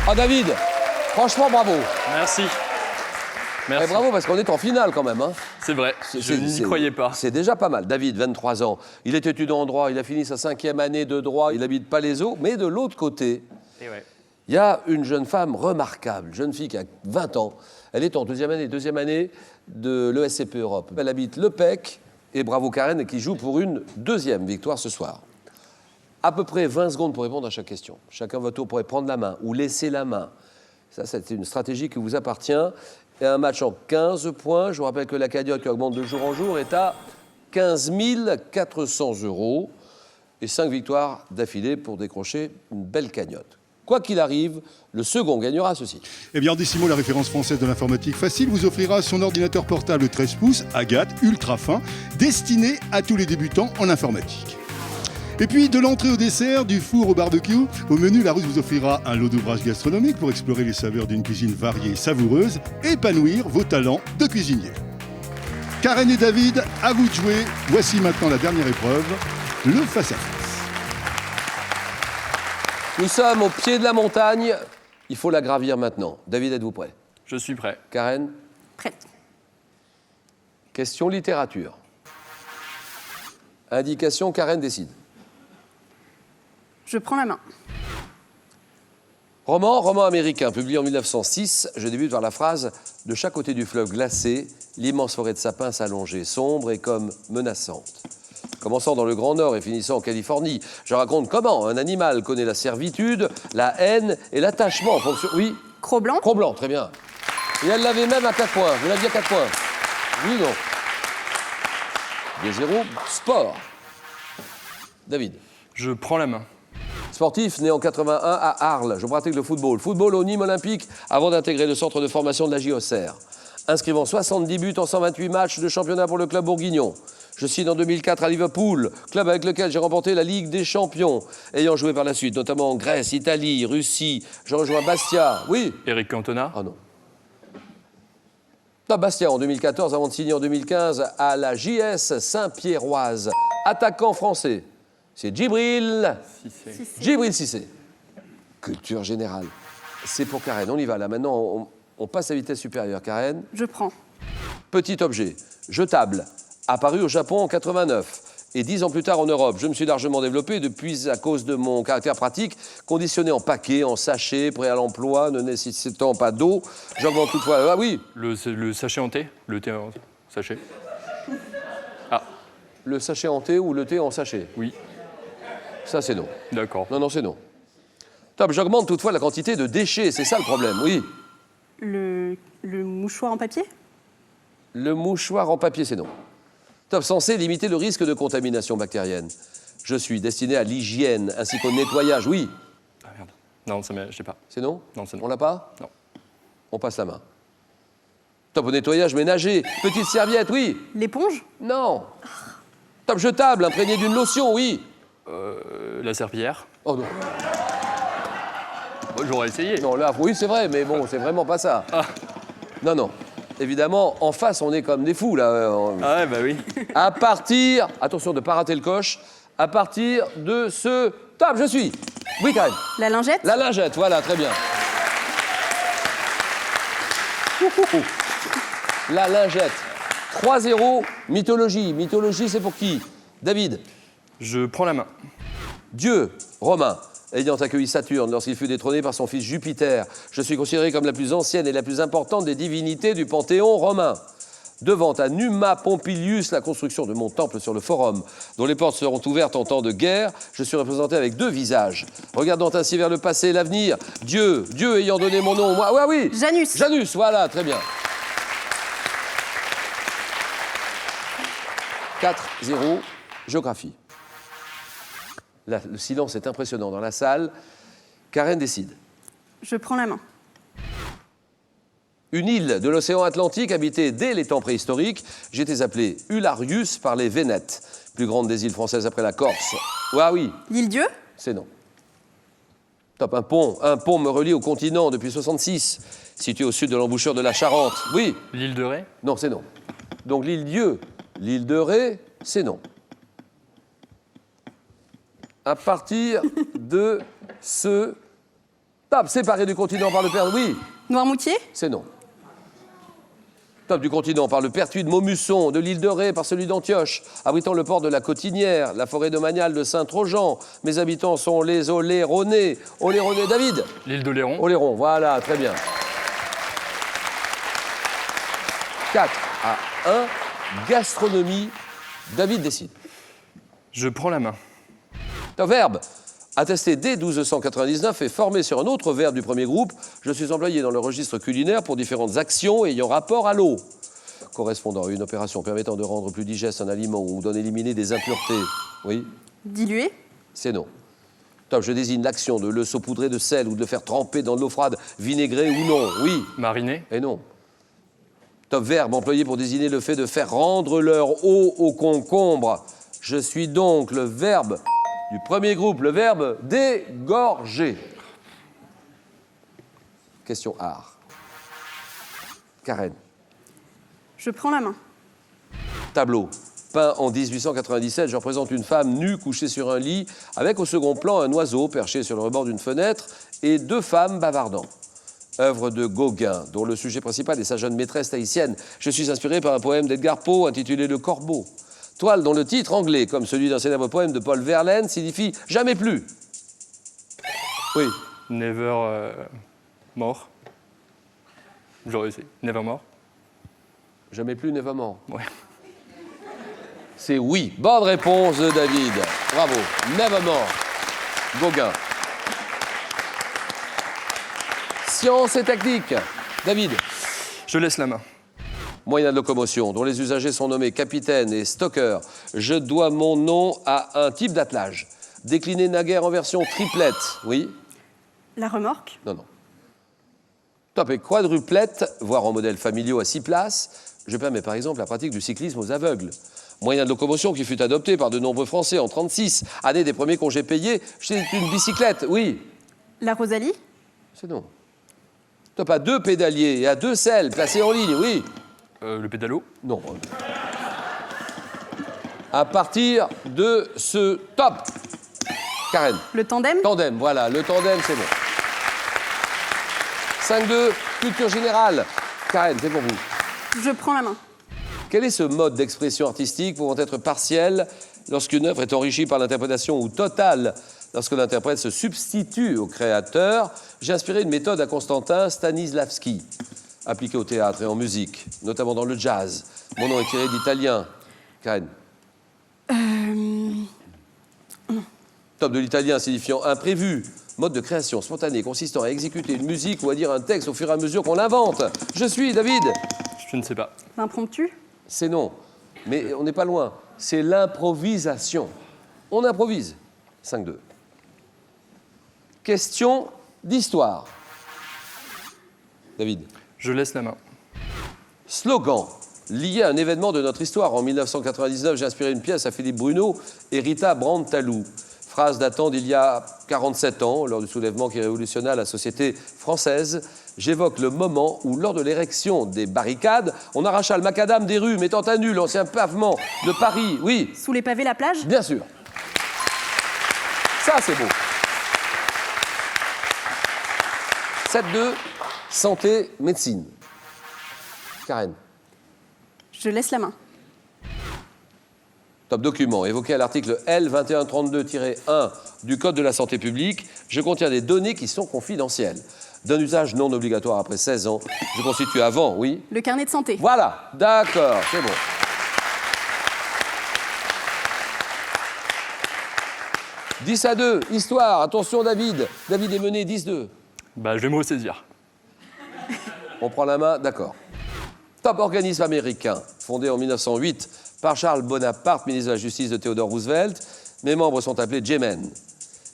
Ah, David, franchement, bravo. Merci. Et Merci. bravo, parce qu'on est en finale quand même. Hein. C'est vrai, je n'y croyais pas. C'est déjà pas mal. David, 23 ans, il est étudiant en droit, il a fini sa 5e année de droit, il habite Palaiseau, mais de l'autre côté, Et ouais. il y a une jeune femme remarquable, jeune fille qui a 20 ans. Elle est en deuxième année de l'ESCP Europe. Elle habite Le Pec, et bravo Karen, qui joue pour une 2e victoire ce soir. À peu près 20 secondes pour répondre à chaque question. Chacun votre tour pourrait prendre la main ou laisser la main. Ça, c'est une stratégie qui vous appartient. Et un match en 15 points. Je vous rappelle que la cagnotte qui augmente de jour en jour est à 15 400 €. Et 5 victoires d'affilée pour décrocher une belle cagnotte. Quoi qu'il arrive, le second gagnera ceci. Eh bien, Decimo, la référence française de l'informatique facile, vous offrira son ordinateur portable 13 pouces, Agathe, ultra fin, destiné à tous les débutants en informatique. Et puis, de l'entrée au dessert, du four au barbecue, au menu, la Russe vous offrira un lot d'ouvrages gastronomiques pour explorer les saveurs d'une cuisine variée et savoureuse et épanouir vos talents de cuisinier. Karen et David, à vous de jouer. Voici maintenant la dernière épreuve, le face-à-face. Nous sommes au pied de la montagne. Il faut la gravir maintenant. David, êtes-vous prêt? Je suis prêt. Karen? Prête. Question littérature. Indication, Karen décide. Je prends la main. Roman américain, publié en 1906. Je débute par la phrase « De chaque côté du fleuve glacé, l'immense forêt de sapins s'allongeait, sombre et comme menaçante. » Commençant dans le Grand Nord et finissant en Californie, je raconte comment un animal connaît la servitude, la haine et l'attachement en fonction... Oui, Cro-Blanc. Cro-Blanc, très bien. Et elle l'avait même à 4 points. Vous l'aviez à 4 points. Oui ou non? Des 0, sport. David. Je prends la main. Sportif, né en 81 à Arles. Je pratique le football. Football au Nîmes olympique avant d'intégrer le centre de formation de la JOCR. Inscrivant 70 buts en 128 matchs de championnat pour le club bourguignon. Je signe en 2004 à Liverpool, club avec lequel j'ai remporté la Ligue des Champions. Ayant joué par la suite, notamment en Grèce, Italie, Russie. Je rejoins Bastia. Oui. Eric Cantona. Ah non. Non, Bastia en 2014 avant de signer en 2015 à la JS Saint-Pierroise. Attaquant français. C'est Djibril Cissé. Culture générale. C'est pour Karen. On y va là. Maintenant, on passe à vitesse supérieure. Karen. Je prends. Petit objet. Jetable. Apparu au Japon en 89. Et 10 ans plus tard en Europe. Je me suis largement développé depuis à cause de mon caractère pratique, conditionné en paquet, en sachet, prêt à l'emploi, ne nécessitant pas d'eau. J'augmente toutefois. Ah oui. Le sachet en thé. Le thé en sachet. Ah, Le sachet en thé ou le thé en sachet. oui. Ça, c'est non. D'accord. Non, c'est non. Top, j'augmente toutefois la quantité de déchets, c'est ça le problème, oui. Le mouchoir en papier. Le mouchoir en papier, c'est non. Top, censé limiter le risque de contamination bactérienne. Je suis destiné à l'hygiène ainsi qu'au nettoyage, oui. Ah merde. Non, je sais pas. C'est non? Non, c'est non. On l'a pas? Non. On passe la main. Top, au nettoyage ménager. Petite serviette, oui. L'éponge. Non. Top, jetable, imprégné d'une lotion, oui. La serpillière. Oh non. J'aurais essayé. Non, là, oui, c'est vrai, mais bon, c'est vraiment pas ça. Ah. Non. Évidemment, en face, on est comme des fous, là. Ah ouais, bah oui. À partir, attention de ne pas rater le coche, à partir de ce... Top, je suis. Oui, Karen. La lingette. La lingette, voilà, très bien. La lingette. 3-0, mythologie. Mythologie, c'est pour qui? David. Je prends la main. Dieu, romain, ayant accueilli Saturne lorsqu'il fut détrôné par son fils Jupiter. Je suis considéré comme la plus ancienne et la plus importante des divinités du panthéon romain. Devant à Numa Pompilius, la construction de mon temple sur le forum, dont les portes seront ouvertes en temps de guerre, je suis représenté avec 2 visages. Regardant ainsi vers le passé et l'avenir, Dieu ayant donné mon nom, moi, oui. Janus, voilà, très bien. 4-0, géographie. Là, le silence est impressionnant dans la salle. Karen décide. Je prends la main. Une île de l'océan Atlantique habitée dès les temps préhistoriques. J'étais appelé Ularius par les Vénètes, plus grande des îles françaises après la Corse. Ah oui. L'île-Dieu. C'est non. Top, un pont me relie au continent depuis 66, situé au sud de l'embouchure de la Charente. Oui. L'île de Ré. Non, c'est non. Donc l'île Dieu, l'île de Ré, c'est non. À partir de ce Top, séparé du continent par le Pertuis, oui. Noirmoutier. C'est non. Top du continent par le Pertuis de Maumusson, de l'île de Ré par celui d'Antioche, abritant le port de la Cotinière, la forêt domaniale de Saint-Trojan. Mes habitants sont les Oléronais. Oléronais, David. L'île d'Oléron. Oléron, voilà, très bien. 4 à 1, gastronomie, David décide. Je prends la main. Un verbe, attesté dès 1299 et formé sur un autre verbe du premier groupe. Je suis employé dans le registre culinaire pour différentes actions ayant rapport à l'eau. Correspondant à une opération permettant de rendre plus digeste un aliment ou d'en éliminer des impuretés. Oui, Dilué. c'est non. Top, je désigne l'action de le saupoudrer de sel ou de le faire tremper dans de l'eau froide, vinaigrée ou non. Oui, Mariné. et non. Top, verbe employé pour désigner le fait de faire rendre leur eau au concombre. Je suis donc le verbe du premier groupe, le verbe dégorger. Question art. Karen. Je prends la main. Tableau. Peint en 1897, je représente une femme nue couchée sur un lit, avec au second plan un oiseau perché sur le rebord d'une fenêtre et 2 femmes bavardant. Œuvre de Gauguin, dont le sujet principal est sa jeune maîtresse tahitienne. Je suis inspiré par un poème d'Edgar Poe intitulé Le Corbeau. Toile dont le titre anglais, comme celui d'un célèbre poème de Paul Verlaine, signifie « jamais plus ». Oui, Never mort. J'aurais essayé. Never mort. jamais plus, nevermore. Ouais. C'est oui. Bonne réponse de David. Bravo. Nevermore. Gauguin. Science et technique. David. Je laisse la main. Moyen de locomotion, dont les usagers sont nommés capitaine et stocker. Je dois mon nom à un type d'attelage. Décliné naguère en version triplette. Oui. La remorque. Non, non. Top et quadruplette, voire en modèle familiaux à 6 places. Je permets par exemple la pratique du cyclisme aux aveugles. Moyen de locomotion qui fut adopté par de nombreux Français en 1936, année des premiers congés payés. C'est une bicyclette, oui. La Rosalie. C'est non. Top à 2 pédaliers et à 2 selles placés en ligne, oui. Le pédalo. Non. À partir de ce top. Karen. Le tandem. Tandem, voilà, le tandem, c'est bon. 5-2, culture générale. Karen, c'est pour vous. Je prends la main. Quel est ce mode d'expression artistique pouvant être partiel lorsqu'une œuvre est enrichie par l'interprétation ou totale lorsque l'interprète se substitue au créateur? J'ai inspiré une méthode à Constantin Stanislavski, appliquée au théâtre et en musique, notamment dans le jazz. Mon nom est tiré d'italien. Karen. Top de l'italien signifiant imprévu. Mode de création spontanée consistant à exécuter une musique ou à dire un texte au fur et à mesure qu'on l'invente. Je suis David. Je ne sais pas. L'impromptu. C'est non. Mais on n'est pas loin. C'est l'improvisation. On improvise. 5-2. Question d'histoire. David. Je laisse la main. Slogan. Lié à un événement de notre histoire. En 1999, j'ai inspiré une pièce à Philippe Bruneau et Rita Brandtalou. Phrase datant d'il y a 47 ans, lors du soulèvement qui révolutionna la société française. J'évoque le moment où, lors de l'érection des barricades, on arracha le macadam des rues, mettant à nu l'ancien pavement de Paris. Oui, Sous les pavés, la plage. bien sûr. Ça, c'est beau. 7-2, santé, médecine. Karen. Je laisse la main. Top document. Évoqué à l'article L 2132-1 du Code de la santé publique, je contiens des données qui sont confidentielles. D'un usage non obligatoire après 16 ans, je constitue avant, oui. Le carnet de santé. Voilà, d'accord, c'est bon. « 10-2, histoire, attention David. David est mené 10-2. Bah, je vais me ressaisir. On prend la main, d'accord. Top organisme américain, fondé en 1908 par Charles Bonaparte, ministre de la Justice de Theodore Roosevelt. Mes membres sont appelés J-Men,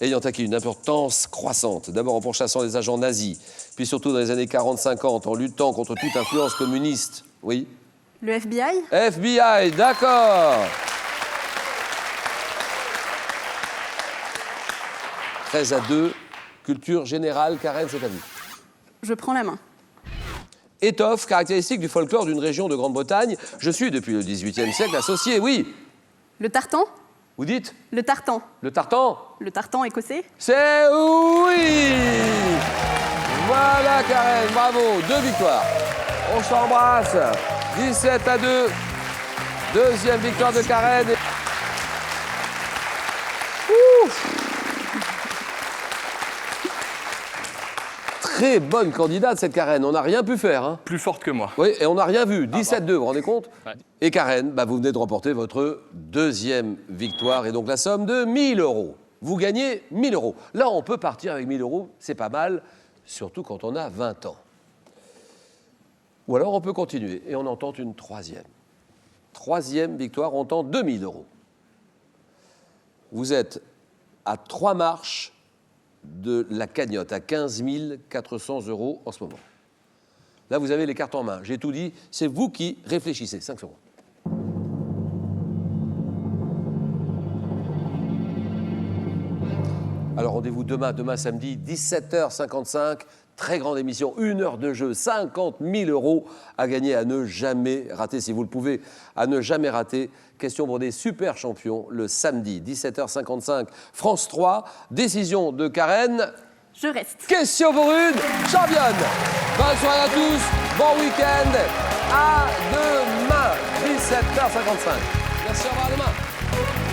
ayant acquis une importance croissante, d'abord en pourchassant les agents nazis, puis surtout dans les années 40-50 en luttant contre toute influence communiste. Oui. Le FBI. FBI, d'accord. 13-2, culture générale, Karen, c'est à vous. Je prends la main. Étoffe, caractéristique du folklore d'une région de Grande-Bretagne. Je suis, depuis le XVIIIe siècle, associé, oui. Le tartan. Vous dites Le tartan. le tartan? Le tartan écossais. C'est oui. Ah là, Karen, bravo, 2 victoires. On s'embrasse. 17-2. Deuxième victoire de Karen. Très bonne candidate, cette Karen. On n'a rien pu faire. Hein. Plus forte que moi. Oui, et on n'a rien vu. 17-2, vous vous rendez compte? Ouais. Et Karen, bah, vous venez de remporter votre deuxième victoire et donc la somme de 1 000 €. Vous gagnez 1 000 €. Là, on peut partir avec 1 000 €, c'est pas mal, surtout quand on a 20 ans. Ou alors on peut continuer et on en tente une troisième. Troisième victoire, on tente 2 000 €. Vous êtes à 3 marches de la cagnotte, à 15 400 € en ce moment. Là, vous avez les cartes en main. J'ai tout dit, c'est vous qui réfléchissez. 5 secondes. Alors, rendez-vous demain samedi, 17h55. Très grande émission, 1 heure de jeu, 50 000 € à gagner, à ne jamais rater, si vous le pouvez, à ne jamais rater. Question pour des super champions, le samedi, 17h55, France 3. Décision de Karen. Je reste. Question pour une championne. Bonne soirée à tous, bon week-end. À demain, 17h55. Merci, au revoir, à demain.